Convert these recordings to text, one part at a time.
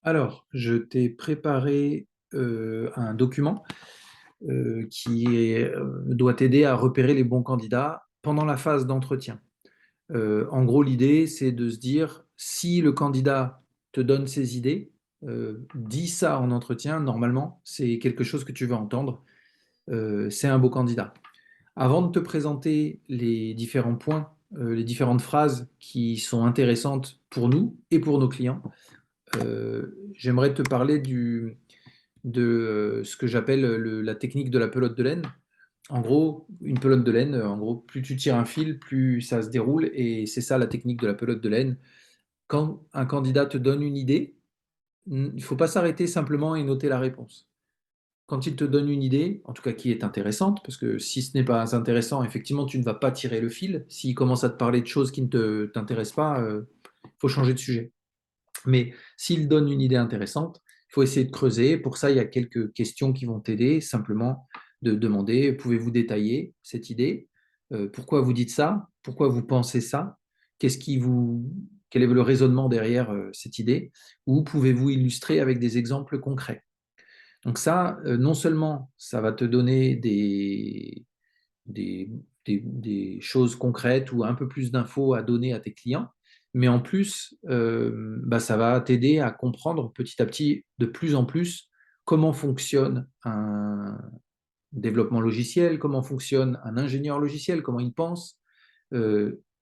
Alors, je t'ai préparé un document doit t'aider à repérer les bons candidats pendant la phase d'entretien. En gros, l'idée, c'est de se dire, si le candidat te donne ses idées, dit ça en entretien, normalement, c'est quelque chose que tu veux entendre, c'est un beau candidat. Avant de te présenter les différents points, les différentes phrases qui sont intéressantes pour nous et pour nos clients, j'aimerais te parler de ce que j'appelle la technique de la pelote de laine. En gros, une pelote de laine, en gros, plus tu tires un fil, plus ça se déroule, et c'est ça la technique de la pelote de laine. Quand un candidat te donne une idée, il ne faut pas s'arrêter simplement et noter la réponse. Quand il te donne une idée, en tout cas qui est intéressante, parce que si ce n'est pas intéressant, effectivement, tu ne vas pas tirer le fil. S'il commence à te parler de choses qui ne t'intéressent pas, il faut changer de sujet. Mais s'il donne une idée intéressante, il faut essayer de creuser. Pour ça, il y a quelques questions qui vont t'aider. Simplement de demander, pouvez-vous détailler cette idée? Pourquoi vous dites ça? Pourquoi vous pensez ça? Qu'est-ce qui vous, quel est le raisonnement derrière cette idée? Ou pouvez-vous illustrer avec des exemples concrets? Donc ça, non seulement ça va te donner des, des choses concrètes ou un peu plus d'infos à donner à tes clients, mais en plus, ça va t'aider à comprendre petit à petit, de plus en plus, comment fonctionne un développement logiciel, comment fonctionne un ingénieur logiciel, comment il pense,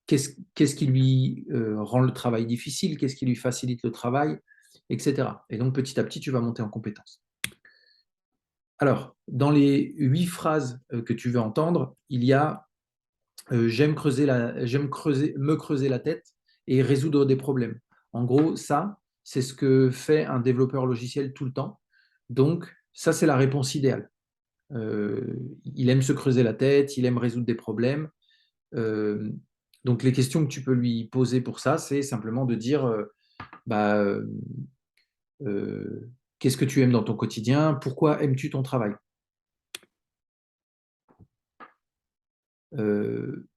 qu'est-ce qui lui rend le travail difficile, qu'est-ce qui lui facilite le travail, etc. Et donc petit à petit, tu vas monter en compétence. Alors, dans les 8 phrases que tu veux entendre, il y a me creuser la tête et résoudre des problèmes. En gros, ça, c'est ce que fait un développeur logiciel tout le temps. Donc, ça, c'est la réponse idéale. Il aime se creuser la tête, il aime résoudre des problèmes. Euh, donc, les questions que tu peux lui poser pour ça, c'est simplement de dire bah, qu'est-ce que tu aimes dans ton quotidien? Pourquoi aimes-tu ton travail? Euh,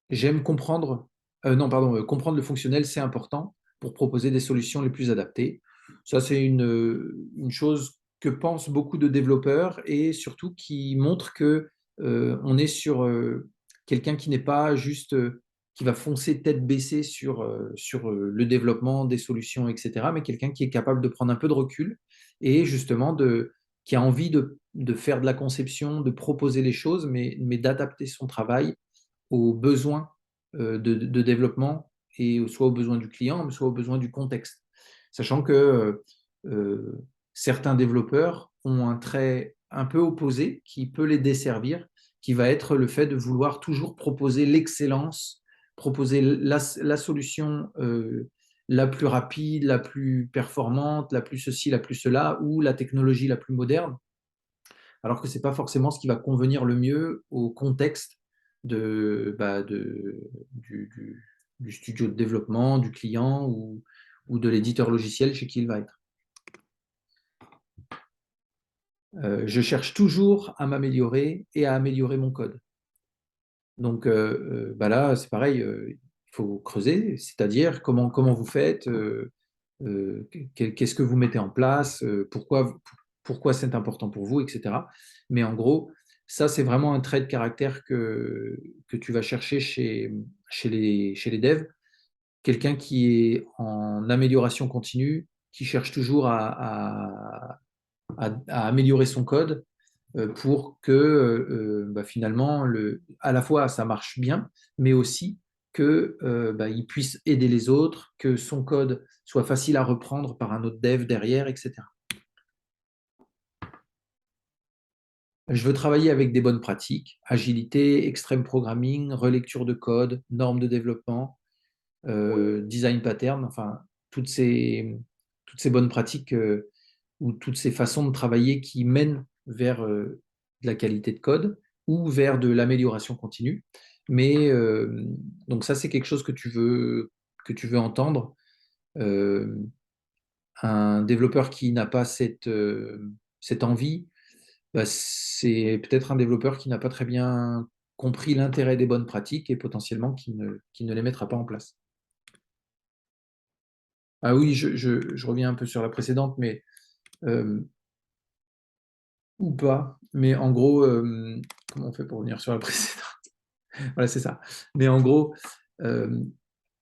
J'aime comprendre, non, pardon, comprendre le fonctionnel, c'est important pour proposer des solutions les plus adaptées. Ça, c'est une chose que pensent beaucoup de développeurs et surtout qui montre que on est sur quelqu'un qui n'est pas juste qui va foncer tête baissée sur le développement des solutions, etc., mais quelqu'un qui est capable de prendre un peu de recul et justement qui a envie de faire de la conception, de proposer les choses, mais d'adapter son travail aux besoins de développement et soit aux besoins du client, soit aux besoins du contexte. Sachant que certains développeurs ont un trait un peu opposé qui peut les desservir, qui va être le fait de vouloir toujours proposer l'excellence, proposer la solution la plus rapide, la plus performante, la plus ceci, la plus cela, ou la technologie la plus moderne, alors que ce n'est pas forcément ce qui va convenir le mieux au contexte du studio de développement, du client ou de l'éditeur logiciel chez qui il va être. Je cherche toujours à m'améliorer et à améliorer mon code. Donc là, c'est pareil, il faut creuser, c'est-à-dire comment vous faites, qu'est-ce que vous mettez en place, pourquoi c'est important pour vous, etc. Mais en gros, ça, c'est vraiment un trait de caractère que tu vas chercher chez les devs. Quelqu'un qui est en amélioration continue, qui cherche toujours à améliorer son code pour que finalement, à la fois, ça marche bien, mais aussi que il puisse aider les autres, que son code soit facile à reprendre par un autre dev derrière, etc. Je veux travailler avec des bonnes pratiques, agilité, extreme programming, relecture de code, normes de développement, design pattern, enfin, toutes ces bonnes pratiques ou toutes ces façons de travailler qui mènent vers de la qualité de code ou vers de l'amélioration continue. Mais donc ça, c'est quelque chose que tu veux entendre. Euh, un développeur qui n'a pas cette envie, c'est peut-être un développeur qui n'a pas très bien compris l'intérêt des bonnes pratiques et potentiellement qui ne les mettra pas en place. Ah oui, je reviens un peu sur la précédente, mais euh, ou pas. Mais en gros, comment on fait pour revenir sur la précédente? Voilà, c'est ça. Mais en gros, euh,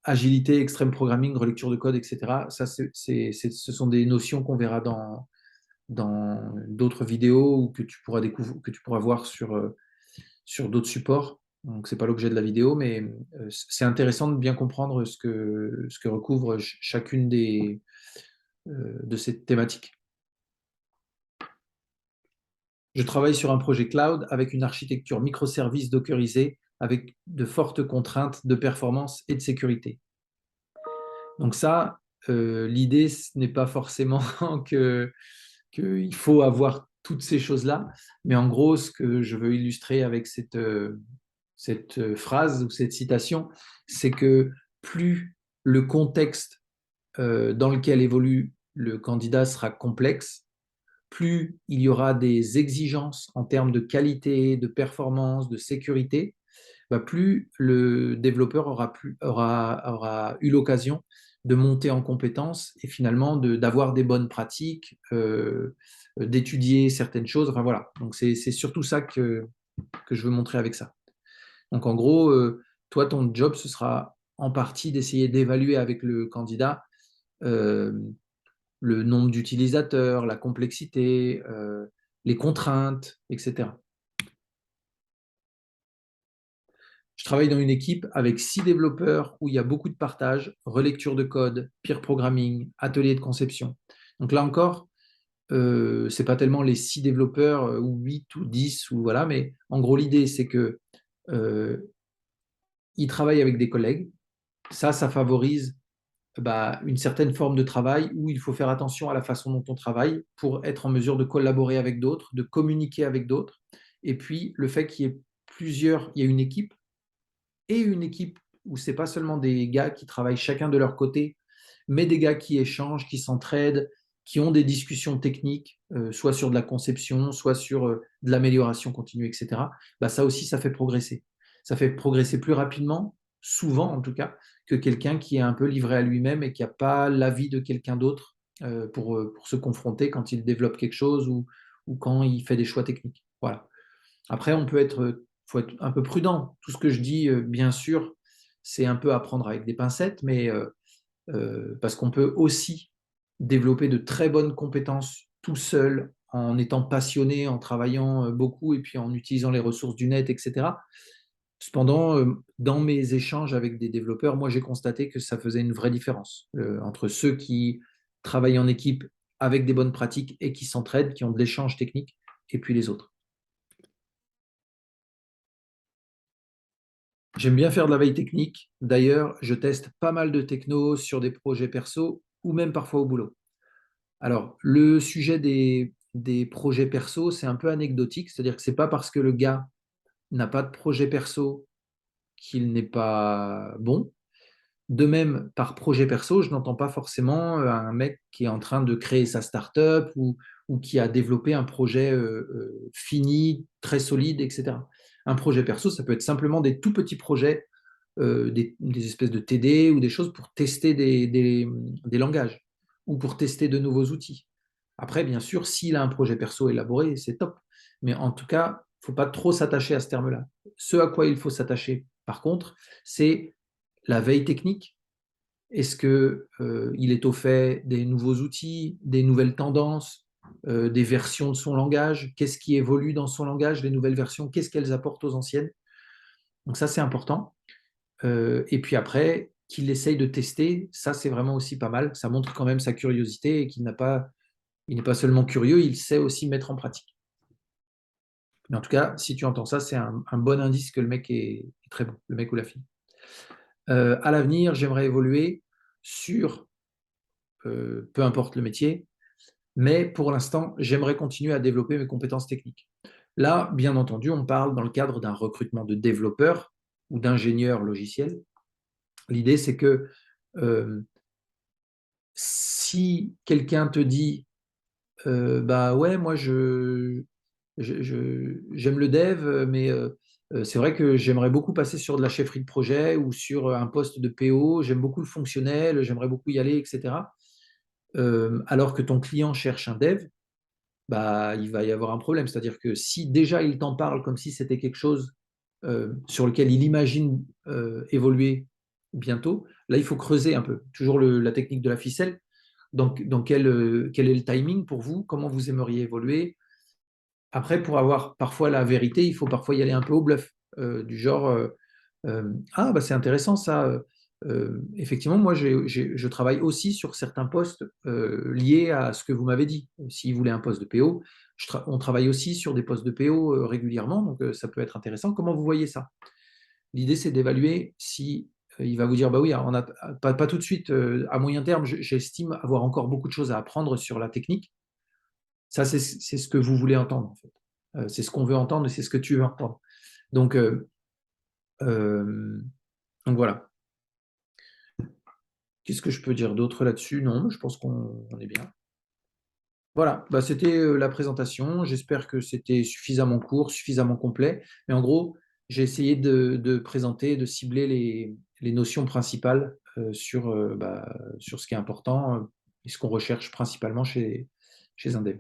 agilité, extreme programming, relecture de code, etc. Ça, ce sont des notions qu'on verra dans d'autres vidéos ou que tu pourras découvrir, que tu pourras voir sur d'autres supports. Donc, c'est pas l'objet de la vidéo, mais c'est intéressant de bien comprendre ce que recouvre chacune de ces thématiques. Je travaille sur un projet cloud avec une architecture microservice dockerisée avec de fortes contraintes de performance et de sécurité. Donc ça, l'idée, ce n'est pas forcément que qu'il faut avoir toutes ces choses-là, mais en gros, ce que je veux illustrer avec cette phrase ou cette citation, c'est que plus le contexte dans lequel évolue le candidat sera complexe, plus il y aura des exigences en termes de qualité, de performance, de sécurité, bah, plus le développeur aura eu l'occasion de monter en compétences et finalement d'avoir des bonnes pratiques, d'étudier certaines choses. Enfin voilà, donc c'est surtout ça que je veux montrer avec ça. Donc en gros, toi, ton job, ce sera en partie d'essayer d'évaluer avec le candidat euh, le nombre d'utilisateurs, la complexité, les contraintes, etc. Je travaille dans une équipe avec 6 développeurs où il y a beaucoup de partage, relecture de code, peer programming, atelier de conception. Donc là encore, c'est pas tellement les 6 développeurs ou 8 ou 10 ou voilà, mais en gros l'idée c'est que euh, ils travaillent avec des collègues. Ça favorise une certaine forme de travail où il faut faire attention à la façon dont on travaille pour être en mesure de collaborer avec d'autres, de communiquer avec d'autres. Et puis le fait qu'il y ait il y a une équipe et une équipe où c'est pas seulement des gars qui travaillent chacun de leur côté, mais des gars qui échangent, qui s'entraident, qui ont des discussions techniques, soit sur de la conception, soit sur de l'amélioration continue, etc. Ça aussi, ça fait progresser. Ça fait progresser plus rapidement, souvent en tout cas, que quelqu'un qui est un peu livré à lui-même et qui n'a pas l'avis de quelqu'un d'autre pour se confronter quand il développe quelque chose ou quand il fait des choix techniques. Voilà. Après, faut être un peu prudent. Tout ce que je dis, bien sûr, c'est un peu à prendre avec des pincettes, mais parce qu'on peut aussi développer de très bonnes compétences tout seul, en étant passionné, en travaillant beaucoup et puis en utilisant les ressources du net, etc. Cependant, dans mes échanges avec des développeurs, moi, j'ai constaté que ça faisait une vraie différence entre ceux qui travaillent en équipe avec des bonnes pratiques et qui s'entraident, qui ont de l'échange technique, et puis les autres. J'aime bien faire de la veille technique. D'ailleurs, je teste pas mal de techno sur des projets perso ou même parfois au boulot. Alors, le sujet des projets perso, c'est un peu anecdotique, c'est-à-dire que c'est pas parce que le gars n'a pas de projet perso qu'il n'est pas bon. De même, par projet perso, je n'entends pas forcément un mec qui est en train de créer sa startup ou qui a développé un projet fini, très solide, etc. Un projet perso, ça peut être simplement des tout petits projets, des espèces de TD ou des choses pour tester des langages ou pour tester de nouveaux outils. Après, bien sûr, s'il a un projet perso élaboré, c'est top. Mais en tout cas, il ne faut pas trop s'attacher à ce terme-là. Ce à quoi il faut s'attacher, par contre, c'est la veille technique. Est-ce que, il est au fait des nouveaux outils, des nouvelles tendances, des versions de son langage? Qu'est-ce qui évolue dans son langage, les nouvelles versions? Qu'est-ce qu'elles apportent aux anciennes? Donc ça, c'est important. Et puis après, qu'il essaye de tester, ça, c'est vraiment aussi pas mal. Ça montre quand même sa curiosité et il n'est pas seulement curieux, il sait aussi mettre en pratique. Mais en tout cas, si tu entends ça, c'est un bon indice que le mec est très bon, le mec ou la fille. À l'avenir, j'aimerais évoluer sur, peu importe le métier, mais pour l'instant, j'aimerais continuer à développer mes compétences techniques. Là, bien entendu, on parle dans le cadre d'un recrutement de développeurs ou d'ingénieurs logiciels. L'idée, c'est que si quelqu'un te dit, bah ouais, moi j'aime le dev, mais C'est vrai que j'aimerais beaucoup passer sur de la chefferie de projet ou sur un poste de PO. J'aime beaucoup le fonctionnel, j'aimerais beaucoup y aller, etc. Alors que ton client cherche un dev, bah, il va y avoir un problème. C'est-à-dire que si déjà il t'en parle comme si c'était quelque chose sur lequel il imagine évoluer bientôt, là, il faut creuser un peu. Toujours la technique de la ficelle. Donc, dans quel est le timing pour vous? Comment vous aimeriez évoluer? Après, pour avoir parfois la vérité, il faut parfois y aller un peu au bluff, du genre, ah, bah, c'est intéressant ça. Effectivement, moi, je travaille aussi sur certains postes liés à ce que vous m'avez dit. S'il voulait un poste de PO, on travaille aussi sur des postes de PO régulièrement, donc ça peut être intéressant. Comment vous voyez ça? L'idée, c'est d'évaluer si il va vous dire, bah oui, on a, pas tout de suite, à moyen terme, j'estime avoir encore beaucoup de choses à apprendre sur la technique. Ça, c'est ce que vous voulez entendre, en fait. C'est ce qu'on veut entendre et c'est ce que tu veux entendre. Donc, euh, donc voilà. Qu'est-ce que je peux dire d'autre là-dessus? Non, je pense qu'on est bien. Voilà, bah, c'était la présentation. J'espère que c'était suffisamment court, suffisamment complet. Mais en gros, j'ai essayé de présenter, de cibler les notions principales sur ce qui est important et ce qu'on recherche principalement chez un dev.